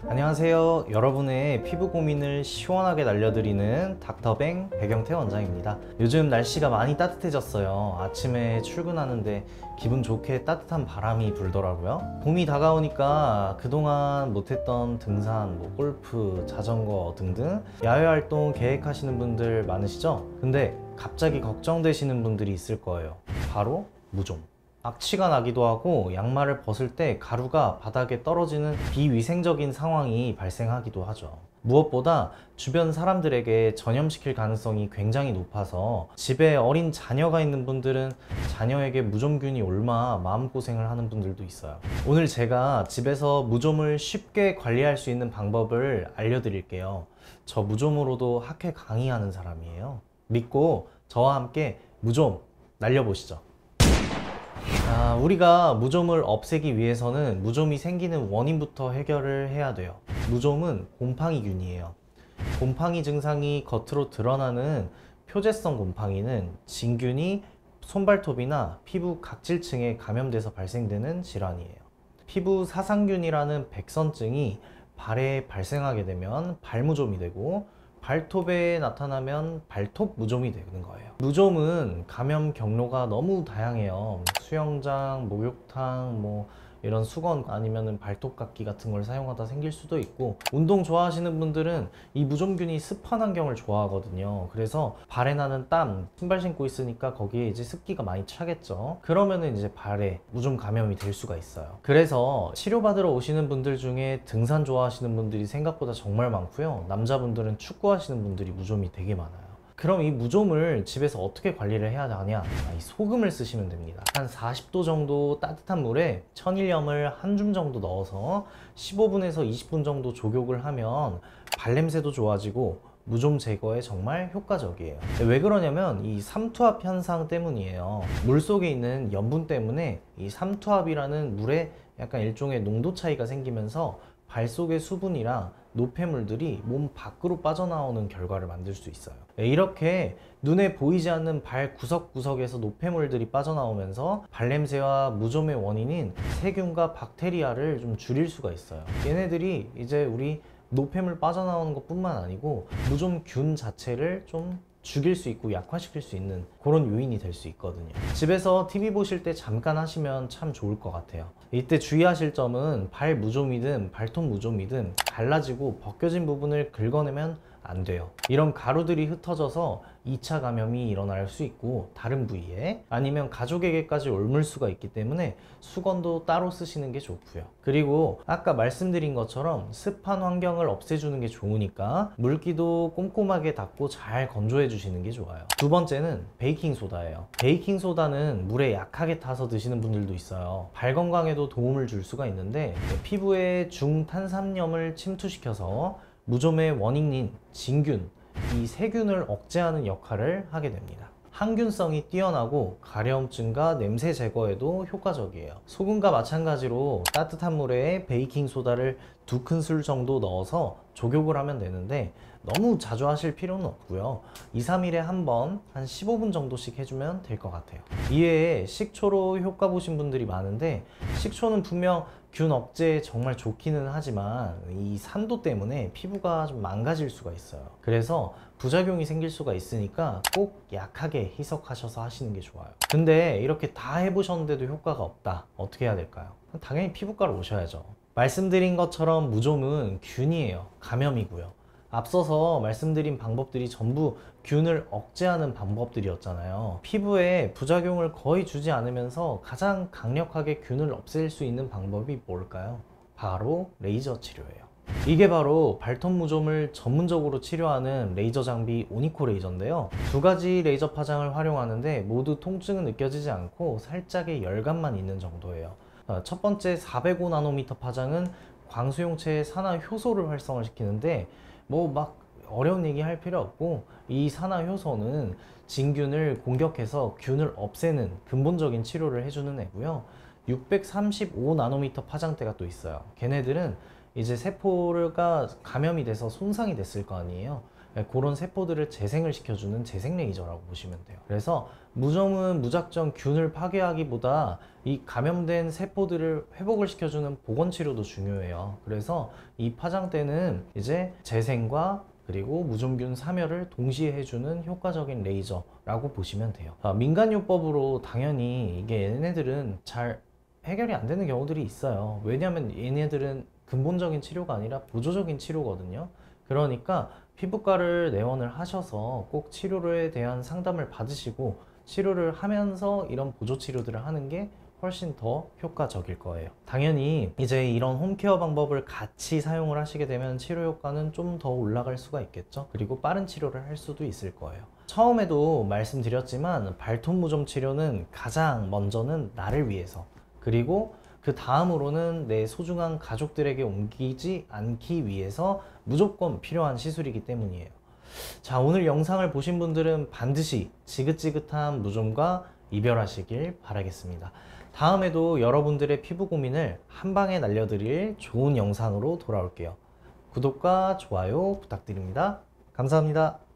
안녕하세요. 여러분의 피부 고민을 시원하게 날려드리는 닥터뱅 백영태 원장입니다. 요즘 날씨가 많이 따뜻해졌어요. 아침에 출근하는데 기분 좋게 따뜻한 바람이 불더라고요. 봄이 다가오니까 그동안 못했던 등산, 골프, 자전거 등등 야외 활동 계획하시는 분들 많으시죠? 근데 갑자기 걱정되시는 분들이 있을 거예요. 바로 무좀. 악취가 나기도 하고 양말을 벗을 때 가루가 바닥에 떨어지는 비위생적인 상황이 발생하기도 하죠. 무엇보다 주변 사람들에게 전염시킬 가능성이 굉장히 높아서 집에 어린 자녀가 있는 분들은 자녀에게 무좀균이 옮아 마음고생을 하는 분들도 있어요. 오늘 제가 집에서 무좀을 쉽게 관리할 수 있는 방법을 알려드릴게요. 저 무좀으로도 학회 강의하는 사람이에요. 믿고 저와 함께 무좀 날려보시죠. 우리가 무좀을 없애기 위해서는 무좀이 생기는 원인부터 해결을 해야 돼요. 무좀은 곰팡이균이에요. 곰팡이 증상이 겉으로 드러나는 표재성 곰팡이는 진균이 손발톱이나 피부 각질층에 감염돼서 발생되는 질환이에요. 피부 사상균이라는 백선증이 발에 발생하게 되면 발무좀이 되고, 발톱에 나타나면 발톱 무좀이 되는 거예요. 무좀은 감염 경로가 너무 다양해요. 수영장, 목욕탕, 이런 수건 아니면 발톱깎이 같은 걸 사용하다 생길 수도 있고, 운동 좋아하시는 분들은 이 무좀균이 습한 환경을 좋아하거든요. 그래서 발에 나는 땀, 신발 신고 있으니까 거기에 이제 습기가 많이 차겠죠. 그러면은 이제 발에 무좀 감염이 될 수가 있어요. 그래서 치료받으러 오시는 분들 중에 등산 좋아하시는 분들이 생각보다 정말 많고요. 남자분들은 축구하시는 분들이 무좀이 되게 많아요. 그럼 이 무좀을 집에서 어떻게 관리를 해야 하냐? 이 소금을 쓰시면 됩니다. 한 40도 정도 따뜻한 물에 천일염을 한 줌 정도 넣어서 15분에서 20분 정도 조격을 하면 발냄새도 좋아지고 무좀 제거에 정말 효과적이에요. 왜 그러냐면 이 삼투압 현상 때문이에요. 물 속에 있는 염분 때문에 이 삼투압이라는 물에 약간 일종의 농도 차이가 생기면서 발 속의 수분이랑 노폐물들이 몸 밖으로 빠져나오는 결과를 만들 수 있어요. 이렇게 눈에 보이지 않는 발 구석구석에서 노폐물들이 빠져나오면서 발냄새와 무좀의 원인인 세균과 박테리아를 좀 줄일 수가 있어요. 얘네들이 이제 우리 노폐물 빠져나오는 것 뿐만 아니고 무좀균 자체를 좀 죽일 수 있고 약화시킬 수 있는 그런 요인이 될 수 있거든요. 집에서 TV 보실 때 잠깐 하시면 참 좋을 것 같아요. 이때 주의하실 점은 발 무좀이든 발톱 무좀이든 갈라지고 벗겨진 부분을 긁어내면 안 돼요. 이런 가루들이 흩어져서 2차 감염이 일어날 수 있고, 다른 부위에 아니면 가족에게까지 옮을 수가 있기 때문에 수건도 따로 쓰시는 게 좋고요. 그리고 아까 말씀드린 것처럼 습한 환경을 없애주는 게 좋으니까 물기도 꼼꼼하게 닦고 잘 건조해 주시는 게 좋아요. 두 번째는 베이킹소다예요. 베이킹소다는 물에 약하게 타서 드시는 분들도 있어요. 발 건강에도 도움을 줄 수가 있는데, 피부에 중탄산염을 침투시켜서 무좀의 원인인 진균, 이 세균을 억제하는 역할을 하게 됩니다. 항균성이 뛰어나고 가려움증과 냄새 제거에도 효과적이에요. 소금과 마찬가지로 따뜻한 물에 베이킹소다를 2큰술 정도 넣어서 조격을 하면 되는데, 너무 자주 하실 필요는 없고요. 2, 3일에 한 번 한 15분 정도씩 해주면 될 것 같아요. 이외에 식초로 효과 보신 분들이 많은데, 식초는 분명 균 억제에 정말 좋기는 하지만 이 산도 때문에 피부가 좀 망가질 수가 있어요. 그래서 부작용이 생길 수가 있으니까 꼭 약하게 희석하셔서 하시는 게 좋아요. 근데 이렇게 다 해보셨는데도 효과가 없다. 어떻게 해야 될까요? 당연히 피부과로 오셔야죠. 말씀드린 것처럼 무좀은 균이에요. 감염이고요. 앞서서 말씀드린 방법들이 전부 균을 억제하는 방법들이었잖아요. 피부에 부작용을 거의 주지 않으면서 가장 강력하게 균을 없앨 수 있는 방법이 뭘까요? 바로 레이저 치료예요. 이게 바로 발톱 무좀을 전문적으로 치료하는 레이저 장비 오니코 레이저인데요. 두 가지 레이저 파장을 활용하는데 모두 통증은 느껴지지 않고 살짝의 열감만 있는 정도예요. 첫 번째 405나노미터 파장은 광수용체의 산화 효소를 활성화 시키는데, 막 어려운 얘기 할 필요 없고, 이 산화 효소는 진균을 공격해서 균을 없애는 근본적인 치료를 해주는 애고요. 635나노미터 파장대가 또 있어요. 걔네들은 이제 세포가 감염이 돼서 손상이 됐을 거 아니에요. 그런 세포들을 재생을 시켜주는 재생 레이저라고 보시면 돼요. 그래서 무좀은 무작정 균을 파괴하기보다 이 감염된 세포들을 회복을 시켜주는 보건 치료도 중요해요. 그래서 이 파장대는 이제 재생과 그리고 무좀균 사멸을 동시에 해주는 효과적인 레이저라고 보시면 돼요. 민간요법으로 당연히 이게 얘네들은 잘 해결이 안 되는 경우들이 있어요. 왜냐하면 얘네들은 근본적인 치료가 아니라 보조적인 치료거든요. 그러니까 피부과를 내원을 하셔서 꼭 치료에 대한 상담을 받으시고 치료를 하면서 이런 보조 치료들을 하는 게 훨씬 더 효과적일 거예요. 당연히 이제 이런 홈케어 방법을 같이 사용을 하시게 되면 치료 효과는 좀 더 올라갈 수가 있겠죠. 그리고 빠른 치료를 할 수도 있을 거예요. 처음에도 말씀드렸지만 발톱 무좀 치료는 가장 먼저는 나를 위해서, 그리고 그 다음으로는 내 소중한 가족들에게 옮기지 않기 위해서 무조건 필요한 시술이기 때문이에요. 자, 오늘 영상을 보신 분들은 반드시 지긋지긋한 무좀과 이별하시길 바라겠습니다. 다음에도 여러분들의 피부 고민을 한 방에 날려드릴 좋은 영상으로 돌아올게요. 구독과 좋아요 부탁드립니다. 감사합니다.